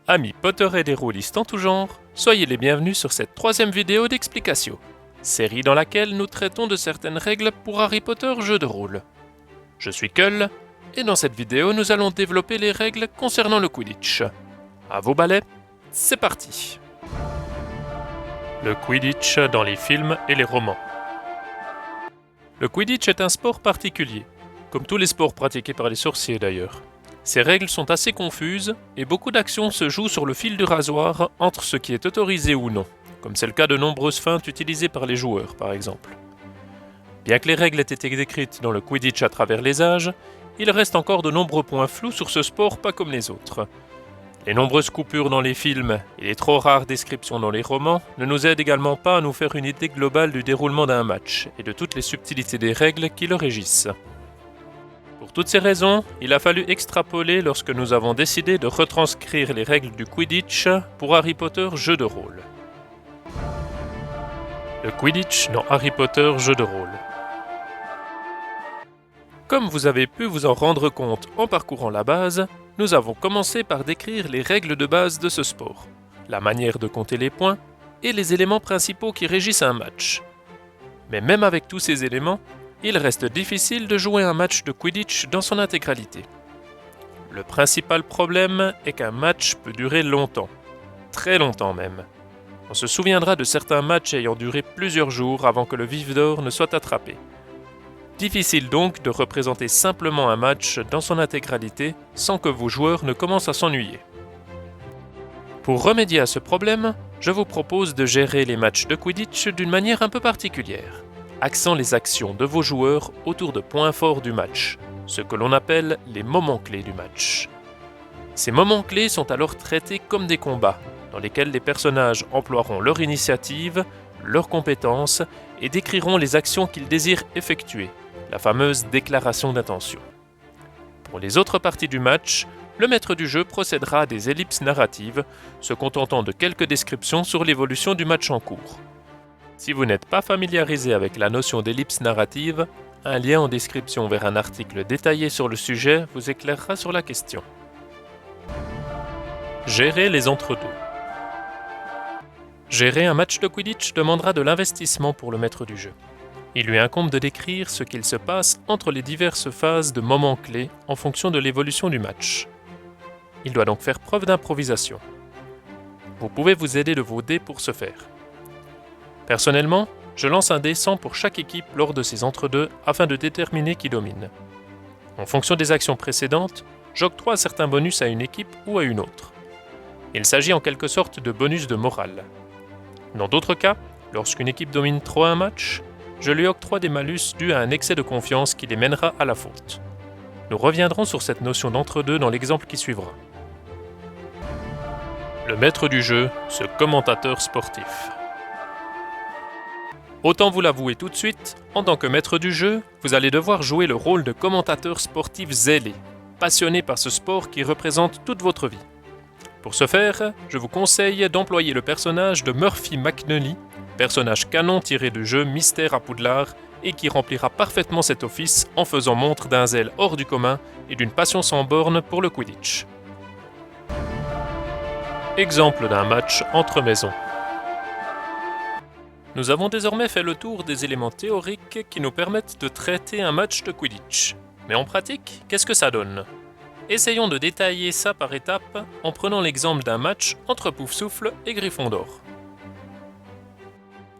Amis Potter et des rôlistes en tout genre, soyez les bienvenus sur cette troisième vidéo d'Explicatio, série dans laquelle nous traitons de certaines règles pour Harry Potter jeu de rôle. Je suis Kull, et dans cette vidéo nous allons développer les règles concernant le Quidditch. À vos balais, c'est parti. Le Quidditch dans les films et les romans. Le Quidditch est un sport particulier, comme tous les sports pratiqués par les sorciers d'ailleurs. Ces règles sont assez confuses et beaucoup d'actions se jouent sur le fil du rasoir entre ce qui est autorisé ou non, comme c'est le cas de nombreuses feintes utilisées par les joueurs par exemple. Bien que les règles aient été décrites dans le Quidditch à travers les âges, il reste encore de nombreux points flous sur ce sport pas comme les autres. Les nombreuses coupures dans les films et les trop rares descriptions dans les romans ne nous aident également pas à nous faire une idée globale du déroulement d'un match et de toutes les subtilités des règles qui le régissent. Pour toutes ces raisons, il a fallu extrapoler lorsque nous avons décidé de retranscrire les règles du Quidditch pour Harry Potter jeu de rôle. Le Quidditch dans Harry Potter jeu de rôle. Comme vous avez pu vous en rendre compte en parcourant la base, nous avons commencé par décrire les règles de base de ce sport, la manière de compter les points et les éléments principaux qui régissent un match. Mais même avec tous ces éléments, il reste difficile de jouer un match de Quidditch dans son intégralité. Le principal problème est qu'un match peut durer longtemps, très longtemps même. On se souviendra de certains matchs ayant duré plusieurs jours avant que le vif d'or ne soit attrapé. Difficile donc de représenter simplement un match dans son intégralité sans que vos joueurs ne commencent à s'ennuyer. Pour remédier à ce problème, je vous propose de gérer les matchs de Quidditch d'une manière un peu particulière, axant les actions de vos joueurs autour de points forts du match, ce que l'on appelle les moments clés du match. Ces moments clés sont alors traités comme des combats, dans lesquels les personnages emploieront leur initiative, leurs compétences et décriront les actions qu'ils désirent effectuer, la fameuse déclaration d'intention. Pour les autres parties du match, le maître du jeu procédera à des ellipses narratives, se contentant de quelques descriptions sur l'évolution du match en cours. Si vous n'êtes pas familiarisé avec la notion d'ellipse narrative, un lien en description vers un article détaillé sur le sujet vous éclairera sur la question. Gérer les entre-deux. Gérer un match de Quidditch demandera de l'investissement pour le maître du jeu. Il lui incombe de décrire ce qu'il se passe entre les diverses phases de moments clés en fonction de l'évolution du match. Il doit donc faire preuve d'improvisation. Vous pouvez vous aider de vos dés pour ce faire. Personnellement, je lance un dé 100 pour chaque équipe lors de ces entre-deux afin de déterminer qui domine. En fonction des actions précédentes, j'octroie certains bonus à une équipe ou à une autre. Il s'agit en quelque sorte de bonus de morale. Dans d'autres cas, lorsqu'une équipe domine trop un match, je lui octroie des malus dus à un excès de confiance qui les mènera à la faute. Nous reviendrons sur cette notion d'entre-deux dans l'exemple qui suivra. Le maître du jeu, ce commentateur sportif. Autant vous l'avouer tout de suite, en tant que maître du jeu, vous allez devoir jouer le rôle de commentateur sportif zélé, passionné par ce sport qui représente toute votre vie. Pour ce faire, je vous conseille d'employer le personnage de Murphy McNulty, personnage canon tiré du jeu Mystère à Poudlard et qui remplira parfaitement cet office en faisant montre d'un zèle hors du commun et d'une passion sans borne pour le Quidditch. Exemple d'un match entre maisons. Nous avons désormais fait le tour des éléments théoriques qui nous permettent de traiter un match de Quidditch. Mais en pratique, qu'est-ce que ça donne ? Essayons de détailler ça par étapes en prenant l'exemple d'un match entre Poufsouffle et Gryffondor.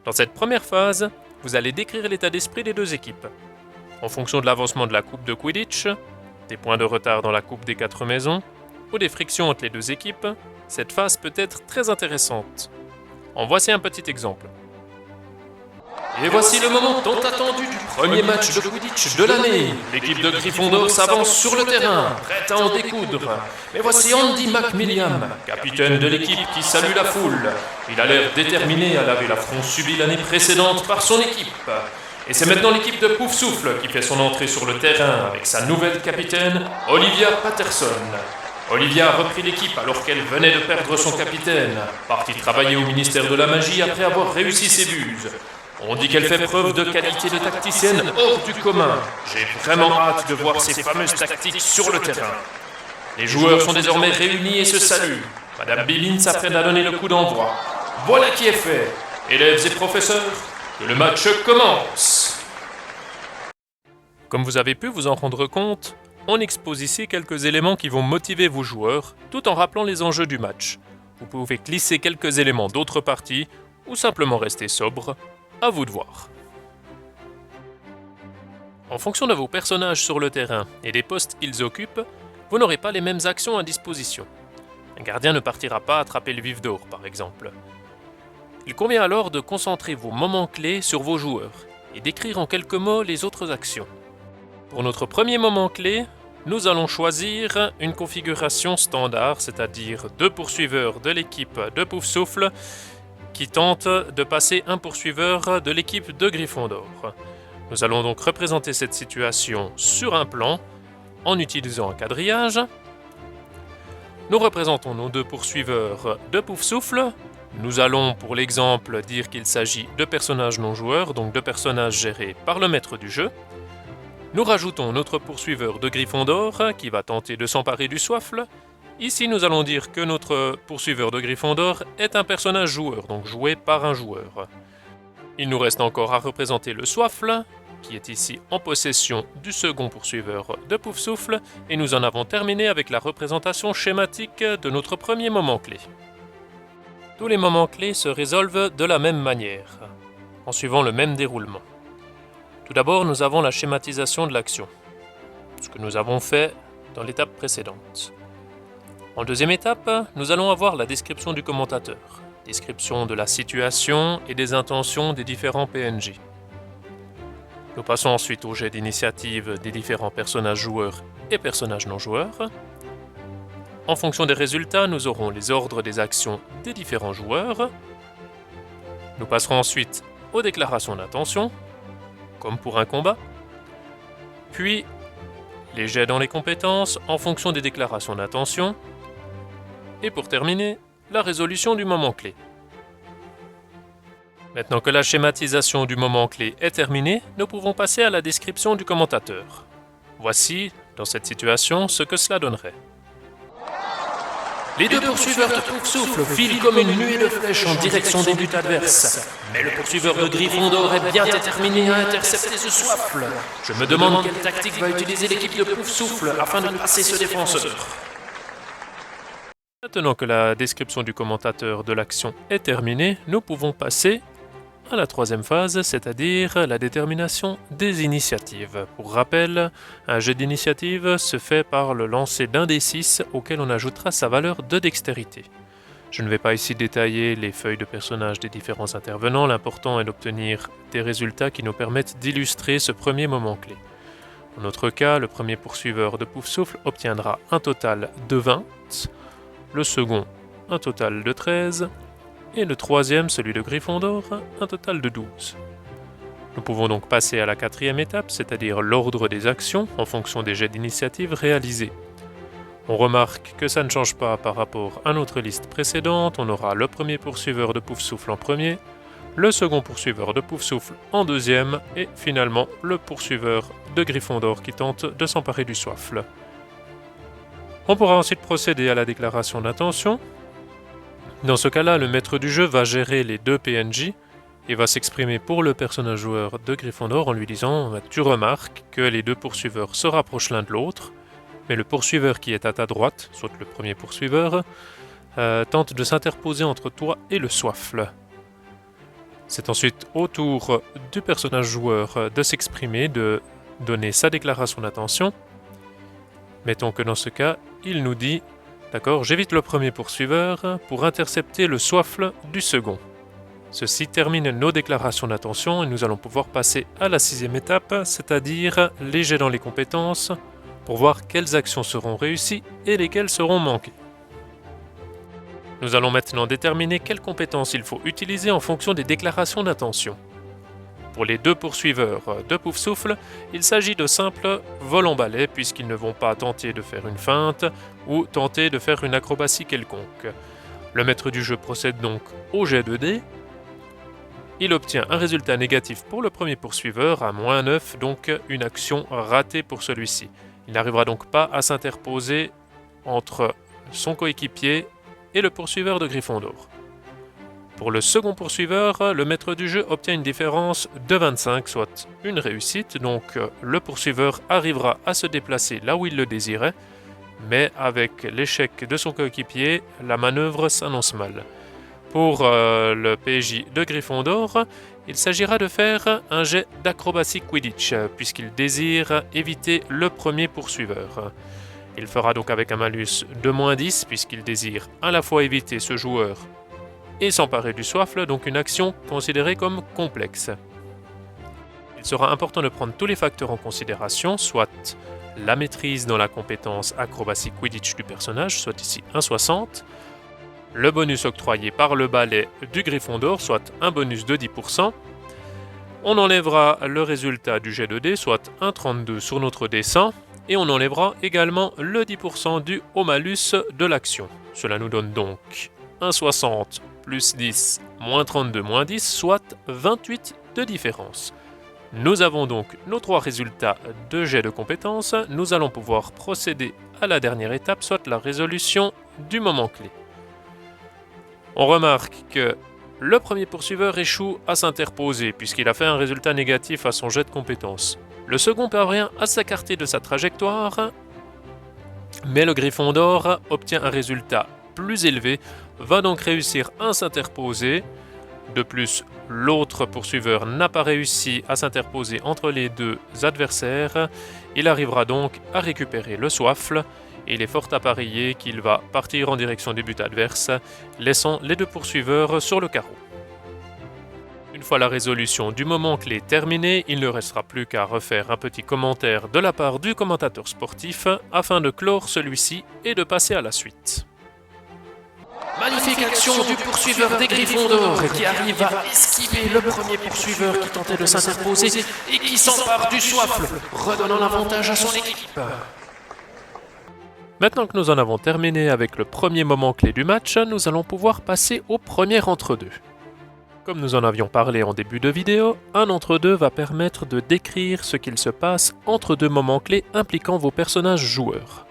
Dans cette première phase, vous allez décrire l'état d'esprit des deux équipes. En fonction de l'avancement de la coupe de Quidditch, des points de retard dans la coupe des 4 maisons, ou des frictions entre les deux équipes, cette phase peut être très intéressante. En voici un petit exemple. Et voici le moment tant attendu du premier match de Quidditch de l'année. L'équipe de Gryffondor s'avance sur le terrain, prête à en découdre. Mais voici Andy McMilliam, capitaine de l'équipe qui salue la foule. Il a l'air déterminé à laver l'affront subi l'année précédente par son équipe. Et c'est maintenant l'équipe de Poufsouffle qui fait son entrée sur le terrain avec sa nouvelle capitaine, Olivia Patterson. Olivia a repris l'équipe alors qu'elle venait de perdre son capitaine, partie travailler au ministère de la Magie après avoir réussi ses buses. On dit qu'elle fait preuve de qualité de tacticienne hors du commun. J'ai vraiment hâte de voir ces fameuses tactiques sur le terrain. Les joueurs sont désormais réunis et se saluent. Madame Billin s'apprête à donner le coup d'envoi. Voilà qui est fait. Élèves et professeurs, que le match commence. Comme vous avez pu vous en rendre compte, on expose ici quelques éléments qui vont motiver vos joueurs, tout en rappelant les enjeux du match. Vous pouvez glisser quelques éléments d'autres parties, ou simplement rester sobre, à vous de voir. En fonction de vos personnages sur le terrain et des postes qu'ils occupent, vous n'aurez pas les mêmes actions à disposition. Un gardien ne partira pas attraper le vif d'or, par exemple. Il convient alors de concentrer vos moments clés sur vos joueurs et d'écrire en quelques mots les autres actions. Pour notre premier moment clé, nous allons choisir une configuration standard, c'est-à-dire 2 poursuiveurs de l'équipe de Poufsouffle qui tentent de passer un poursuiveur de l'équipe de Gryffondor. Nous allons donc représenter cette situation sur un plan en utilisant un quadrillage. Nous représentons nos 2 poursuiveurs de Poufsouffle. Nous allons pour l'exemple dire qu'il s'agit de personnages non joueurs, donc de personnages gérés par le maître du jeu. Nous rajoutons notre poursuiveur de Gryffondor qui va tenter de s'emparer du soifle. Ici nous allons dire que notre poursuiveur de Gryffondor est un personnage joueur, donc joué par un joueur. Il nous reste encore à représenter le soifle, qui est ici en possession du second poursuiveur de Poufsouffle, et nous en avons terminé avec la représentation schématique de notre premier moment clé. Tous les moments clés se résolvent de la même manière, en suivant le même déroulement. Tout d'abord, nous avons la schématisation de l'action, ce que nous avons fait dans l'étape précédente. En deuxième étape, nous allons avoir la description du commentateur, description de la situation et des intentions des différents PNJ. Nous passons ensuite au jet d'initiative des différents personnages joueurs et personnages non joueurs. En fonction des résultats, nous aurons les ordres des actions des différents joueurs. Nous passerons ensuite aux déclarations d'intention, comme pour un combat. Puis, les jets dans les compétences en fonction des déclarations d'intention. Et pour terminer, la résolution du moment clé. Maintenant que la schématisation du moment clé est terminée, nous pouvons passer à la description du commentateur. Voici, dans cette situation, ce que cela donnerait. Les 2 poursuiveurs de Poufsouffle filent comme une nuée de flèches en direction des buts adverses. Mais le poursuiveur de Gryffondor est bien déterminé à intercepter ce soifle. Je me demande quelle tactique va utiliser l'équipe de Poufsouffle afin de passer ce défenseur. Maintenant que la description du commentateur de l'action est terminée, nous pouvons passer à la troisième phase, c'est-à-dire la détermination des initiatives. Pour rappel, un jet d'initiative se fait par le lancer d'un des 6 auquel on ajoutera sa valeur de dextérité. Je ne vais pas ici détailler les feuilles de personnages des différents intervenants, l'important est d'obtenir des résultats qui nous permettent d'illustrer ce premier moment clé. Dans notre cas, le premier poursuiveur de Poufsouffle obtiendra un total de 20, le second un total de 13, et le troisième, celui de Gryffondor, un total de 12. Nous pouvons donc passer à la quatrième étape, c'est-à-dire l'ordre des actions en fonction des jets d'initiative réalisés. On remarque que ça ne change pas par rapport à notre liste précédente, on aura le premier poursuiveur de Poufsouffle en premier, le second poursuiveur de Poufsouffle en deuxième, et finalement le poursuiveur de Gryffondor qui tente de s'emparer du soifle. On pourra ensuite procéder à la déclaration d'intention. Dans ce cas-là, le maître du jeu va gérer les 2 PNJ et va s'exprimer pour le personnage joueur de Gryffondor en lui disant « Tu remarques que les 2 poursuiveurs se rapprochent l'un de l'autre, mais le poursuiveur qui est à ta droite, soit le premier poursuiveur, tente de s'interposer entre toi et le soifle. » C'est ensuite au tour du personnage joueur de s'exprimer, de donner sa déclaration d'intention. Mettons que dans ce cas, il nous dit « D'accord, j'évite le premier poursuiveur pour intercepter le soifle du second. » Ceci termine nos déclarations d'intention et nous allons pouvoir passer à la 6e étape, c'est-à-dire les jets dans les compétences, pour voir quelles actions seront réussies et lesquelles seront manquées. Nous allons maintenant déterminer quelles compétences il faut utiliser en fonction des déclarations d'intention. Pour les 2 poursuiveurs de Poufsouffle, il s'agit de simples vols en balai puisqu'ils ne vont pas tenter de faire une feinte ou tenter de faire une acrobatie quelconque. Le maître du jeu procède donc au jet de dés. Il obtient un résultat négatif pour le premier poursuiveur à -9, donc une action ratée pour celui-ci. Il n'arrivera donc pas à s'interposer entre son coéquipier et le poursuiveur de Gryffondor. Pour le second poursuiveur, le maître du jeu obtient une différence de 25, soit une réussite, donc le poursuiveur arrivera à se déplacer là où il le désirait, mais avec l'échec de son coéquipier, la manœuvre s'annonce mal. Pour le PJ de Gryffondor, il s'agira de faire un jet d'acrobatie Quidditch, puisqu'il désire éviter le premier poursuiveur. Il fera donc avec un malus de -10, puisqu'il désire à la fois éviter ce joueur et s'emparer du soifle, donc une action considérée comme complexe. Il sera important de prendre tous les facteurs en considération, soit la maîtrise dans la compétence acrobatie Quidditch du personnage, soit ici un 60, le bonus octroyé par le balai du Gryffondor, soit un bonus de 10%, on enlèvera le résultat du jet de dés, soit un 32 sur notre dé 100, et on enlèvera également le 10% dû au malus de l'action. Cela nous donne donc un 60 plus 10 moins 32 moins 10, soit 28 de différence. Nous avons donc nos 3 résultats de jet de compétences. Nous allons pouvoir procéder à la dernière étape, soit la résolution du moment clé. On remarque que le premier poursuiveur échoue à s'interposer puisqu'il a fait un résultat négatif à son jet de compétences. Le second parvient à s'écarter de sa trajectoire, mais le Gryffondor obtient un résultat plus élevé, va donc réussir à s'interposer. De plus, l'autre poursuiveur n'a pas réussi à s'interposer entre les deux adversaires. Il arrivera donc à récupérer le soifle, et il est fort à parier qu'il va partir en direction du but adverse, laissant les deux poursuiveurs sur le carreau. Une fois la résolution du moment clé terminée, il ne restera plus qu'à refaire un petit commentaire de la part du commentateur sportif afin de clore celui-ci et de passer à la suite. Magnifique action du poursuiveur des Gryffondors qui arrive à esquiver le premier poursuiveur qui tentait de s'interposer et qui s'empare du soifle, redonnant l'avantage à son équipe. Maintenant que nous en avons terminé avec le premier moment clé du match, nous allons pouvoir passer au premier entre-deux. Comme nous en avions parlé en début de vidéo, un entre-deux va permettre de décrire ce qu'il se passe entre deux moments clés impliquant vos personnages joueurs.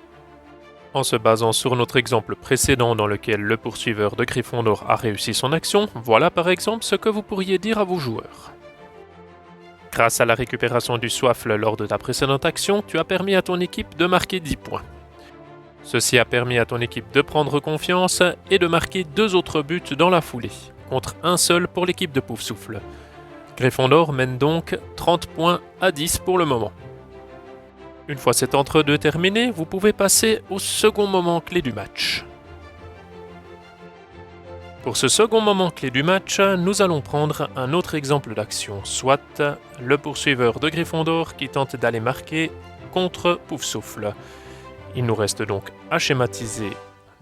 En se basant sur notre exemple précédent dans lequel le poursuiveur de Gryffondor a réussi son action, voilà par exemple ce que vous pourriez dire à vos joueurs. Grâce à la récupération du soifle lors de ta précédente action, tu as permis à ton équipe de marquer 10 points. Ceci a permis à ton équipe de prendre confiance et de marquer 2 autres buts dans la foulée, contre un seul pour l'équipe de Poufsouffle. Gryffondor mène donc 30 points à 10 pour le moment. Une fois cet entre-deux terminé, vous pouvez passer au second moment clé du match. Pour ce second moment clé du match, nous allons prendre un autre exemple d'action, soit le poursuiveur de Gryffondor qui tente d'aller marquer contre Poufsouffle. Il nous reste donc à schématiser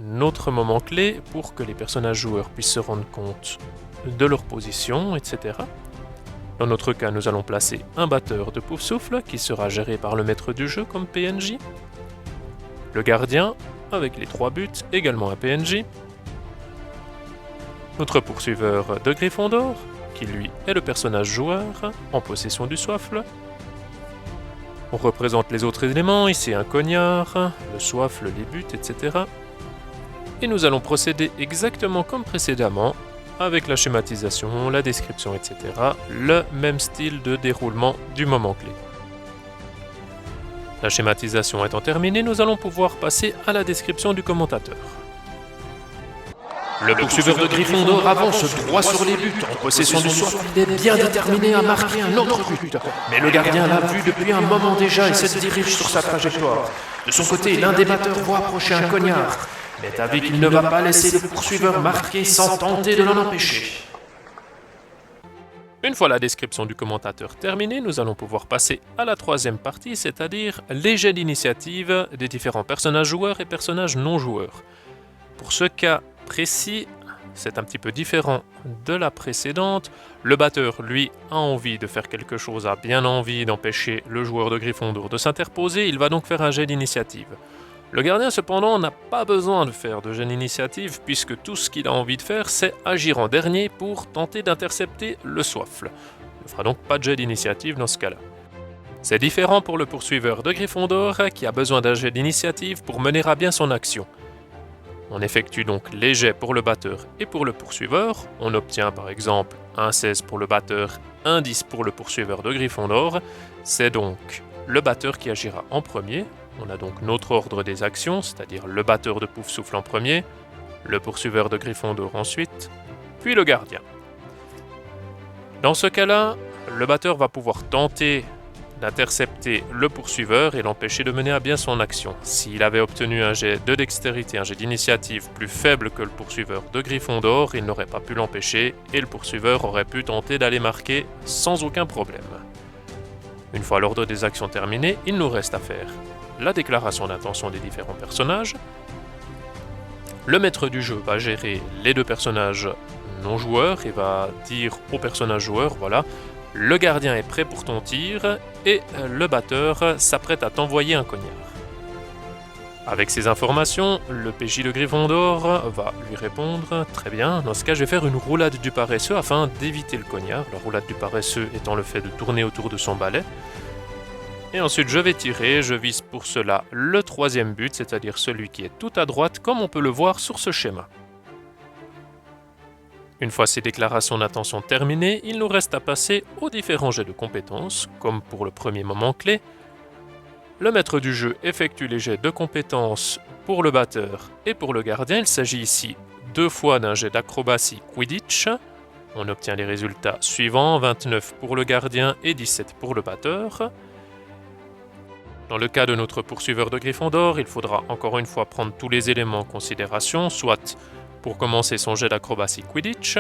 notre moment clé pour que les personnages joueurs puissent se rendre compte de leur position, etc. Dans notre cas, nous allons placer un batteur de Poufsouffle qui sera géré par le maître du jeu comme PNJ. Le gardien, avec les 3 buts, également un PNJ. Notre poursuiveur de Gryffondor, qui lui est le personnage joueur, en possession du soifle. On représente les autres éléments, ici un cognard, le soifle, les buts, etc. Et nous allons procéder exactement comme précédemment, avec la schématisation, la description, etc. Le même style de déroulement du moment clé. La schématisation étant terminée, nous allons pouvoir passer à la description du commentateur. Le poursuiveur de Gryffondor avance droit sur les buts en possession du soifle. Il est bien déterminé à marquer un autre but. Mais le gardien l'a vu depuis un moment déjà et se dirige sur sa trajectoire. De son côté, l'un des batteurs voit approcher un cognard. Il est avis qu'il ne va pas laisser le poursuiveur marquer sans tenter de l'en empêcher. Une fois la description du commentateur terminée, nous allons pouvoir passer à la troisième partie, c'est-à-dire les jets d'initiative des différents personnages joueurs et personnages non joueurs. Pour ce cas précis, c'est un petit peu différent de la précédente. Le batteur, lui, a envie de faire quelque chose, a bien envie d'empêcher le joueur de Gryffondor de s'interposer, il va donc faire un jet d'initiative. Le gardien, cependant, n'a pas besoin de faire de jet d'initiative puisque tout ce qu'il a envie de faire, c'est agir en dernier pour tenter d'intercepter le soifle. Il ne fera donc pas de jet d'initiative dans ce cas-là. C'est différent pour le poursuiveur de Gryffondor qui a besoin d'un jet d'initiative pour mener à bien son action. On effectue donc les jets pour le batteur et pour le poursuiveur. On obtient par exemple un 16 pour le batteur, un 10 pour le poursuiveur de Gryffondor. C'est donc le batteur qui agira en premier. On a donc notre ordre des actions, c'est-à-dire le batteur de Poufsouffle en premier, le poursuiveur de Gryffondor ensuite, puis le gardien. Dans ce cas-là, le batteur va pouvoir tenter d'intercepter le poursuiveur et l'empêcher de mener à bien son action. S'il avait obtenu un jet de dextérité, un jet d'initiative plus faible que le poursuiveur de Gryffondor, il n'aurait pas pu l'empêcher et le poursuiveur aurait pu tenter d'aller marquer sans aucun problème. Une fois l'ordre des actions terminé, il nous reste à faire la déclaration d'intention des différents personnages. Le maître du jeu va gérer les deux personnages non joueurs et va dire au personnage joueur, voilà, le gardien est prêt pour ton tir et le batteur s'apprête à t'envoyer un cognard. Avec ces informations, le PJ de Gryffondor va lui répondre « Très bien, dans ce cas je vais faire une roulade du paresseux afin d'éviter le cognard, la roulade du paresseux étant le fait de tourner autour de son balai. Et ensuite je vais tirer, je vise pour cela le troisième but, c'est-à-dire celui qui est tout à droite comme on peut le voir sur ce schéma. » Une fois ces déclarations d'intention terminées, il nous reste à passer aux différents jets de compétences, comme pour le premier moment clé. Le maître du jeu effectue les jets de compétences pour le batteur et pour le gardien. Il s'agit ici 2 fois d'un jet d'acrobatie Quidditch. On obtient les résultats suivants, 29 pour le gardien et 17 pour le batteur. Dans le cas de notre poursuiveur de Gryffondor, il faudra encore une fois prendre tous les éléments en considération, soit pour commencer son jet d'acrobatie Quidditch,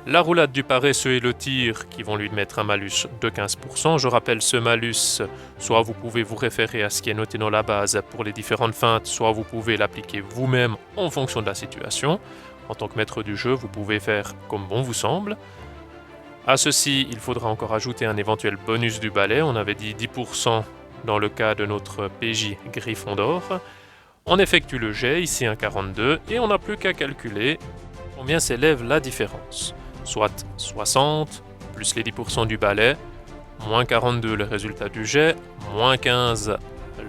la roulade du paresseux et le tir qui vont lui mettre un malus de 15%. Je rappelle ce malus, soit vous pouvez vous référer à ce qui est noté dans la base pour les différentes feintes, soit vous pouvez l'appliquer vous-même en fonction de la situation. En tant que maître du jeu, vous pouvez faire comme bon vous semble. À ceci, il faudra encore ajouter un éventuel bonus du balai. On avait dit 10% dans le cas de notre PJ Gryffondor. On effectue le jet, ici un 42, et on n'a plus qu'à calculer combien s'élève la différence. Soit 60, plus les 10% du balai, moins 42 le résultat du jet, moins 15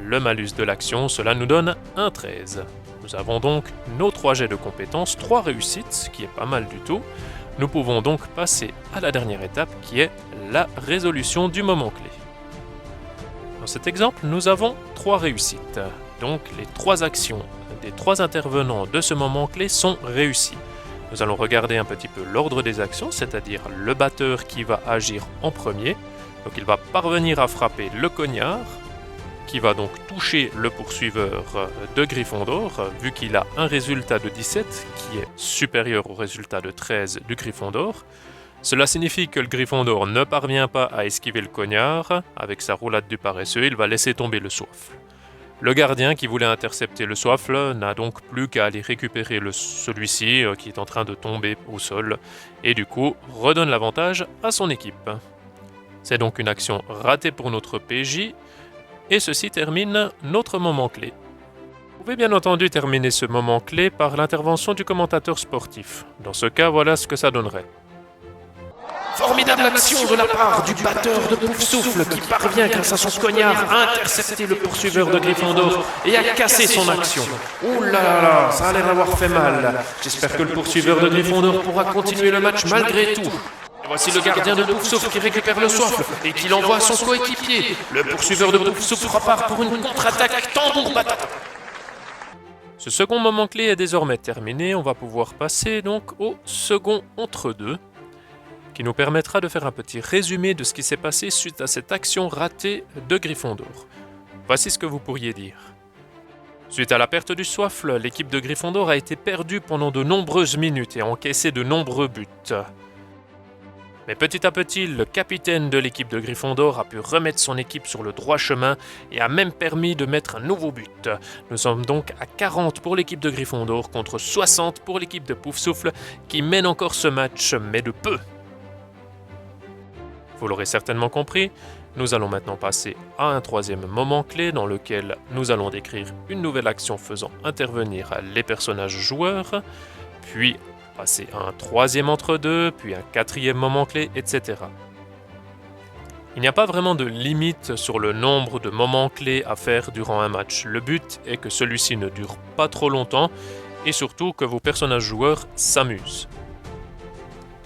le malus de l'action, cela nous donne un 13. Nous avons donc nos 3 jets de compétences, 3 réussites, ce qui est pas mal du tout. Nous pouvons donc passer à la dernière étape qui est la résolution du moment clé. Dans cet exemple, nous avons 3 réussites. Donc les 3 actions des 3 intervenants de ce moment clé sont réussies. Nous allons regarder un petit peu l'ordre des actions, c'est-à-dire le batteur qui va agir en premier. Donc il va parvenir à frapper le cognard, qui va donc toucher le poursuiveur de Gryffondor, vu qu'il a un résultat de 17 qui est supérieur au résultat de 13 du Gryffondor. Cela signifie que le Gryffondor ne parvient pas à esquiver le cognard. Avec sa roulade du paresseux, il va laisser tomber le soifle. Le gardien qui voulait intercepter le soifle n'a donc plus qu'à aller récupérer celui-ci qui est en train de tomber au sol et du coup redonne l'avantage à son équipe. C'est donc une action ratée pour notre PJ et ceci termine notre moment clé. Vous pouvez bien entendu terminer ce moment clé par l'intervention du commentateur sportif. Dans ce cas, voilà ce que ça donnerait. Formidable action de la part du batteur de Poufsouffle qui parvient grâce à son cognard à intercepter le poursuiveur de Gryffondor et à casser son action. Ouh là là là, ça a l'air d'avoir fait mal. J'espère que le poursuiveur de Gryffondor pourra continuer le match malgré tout. Et voici le gardien de Poufsouffle qui récupère le soifle et qui l'envoie à son coéquipier. Le poursuiveur de Poufsouffle repart pour une contre-attaque tambour battant. Ce second moment clé est désormais terminé, on va pouvoir passer donc au second entre-deux, qui nous permettra de faire un petit résumé de ce qui s'est passé suite à cette action ratée de Gryffondor. Voici ce que vous pourriez dire. Suite à la perte du soifle, l'équipe de Gryffondor a été perdue pendant de nombreuses minutes et a encaissé de nombreux buts. Mais petit à petit, le capitaine de l'équipe de Gryffondor a pu remettre son équipe sur le droit chemin et a même permis de mettre un nouveau but. Nous sommes donc à 40 pour l'équipe de Gryffondor contre 60 pour l'équipe de Poufsouffle qui mène encore ce match, mais de peu. Vous l'aurez certainement compris, nous allons maintenant passer à un troisième moment clé dans lequel nous allons décrire une nouvelle action faisant intervenir les personnages joueurs, puis passer à un troisième entre-deux, puis un quatrième moment clé, etc. Il n'y a pas vraiment de limite sur le nombre de moments clés à faire durant un match. Le but est que celui-ci ne dure pas trop longtemps et surtout que vos personnages joueurs s'amusent.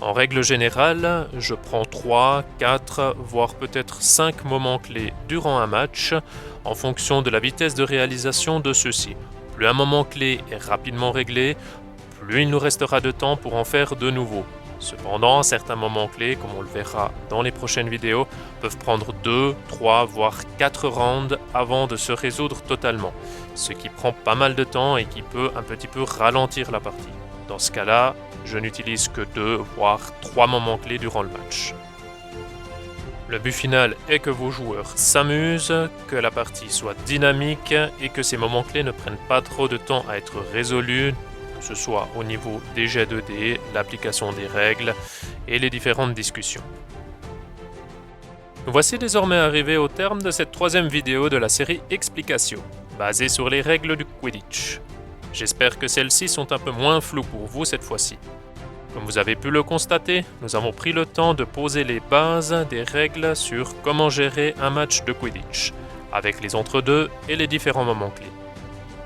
En règle générale, je prends 3, 4, voire peut-être 5 moments clés durant un match, en fonction de la vitesse de réalisation de ceux-ci. Plus un moment clé est rapidement réglé, plus il nous restera de temps pour en faire de nouveaux. Cependant, certains moments clés, comme on le verra dans les prochaines vidéos, peuvent prendre 2, 3, voire 4 rounds avant de se résoudre totalement, ce qui prend pas mal de temps et qui peut un petit peu ralentir la partie. Dans ce cas-là, je n'utilise que 2, voire 3 moments clés durant le match. Le but final est que vos joueurs s'amusent, que la partie soit dynamique et que ces moments clés ne prennent pas trop de temps à être résolus, que ce soit au niveau des jets de dés, l'application des règles et les différentes discussions. Nous voici désormais arrivés au terme de cette 3e vidéo de la série Explications, basée sur les règles du Quidditch. J'espère que celles-ci sont un peu moins floues pour vous cette fois-ci. Comme vous avez pu le constater, nous avons pris le temps de poser les bases des règles sur comment gérer un match de Quidditch, avec les entre-deux et les différents moments clés.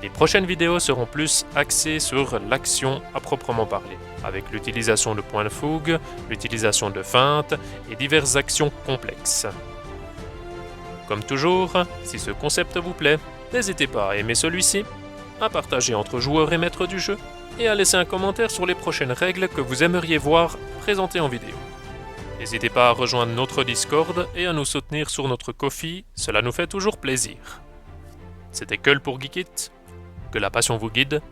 Les prochaines vidéos seront plus axées sur l'action à proprement parler, avec l'utilisation de points de fougue, l'utilisation de feintes et diverses actions complexes. Comme toujours, si ce concept vous plaît, n'hésitez pas à aimer celui-ci, à partager entre joueurs et maîtres du jeu, et à laisser un commentaire sur les prochaines règles que vous aimeriez voir présentées en vidéo. N'hésitez pas à rejoindre notre Discord et à nous soutenir sur notre Ko-fi, cela nous fait toujours plaisir. C'était Keul pour Geekit, que la passion vous guide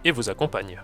et vous accompagne.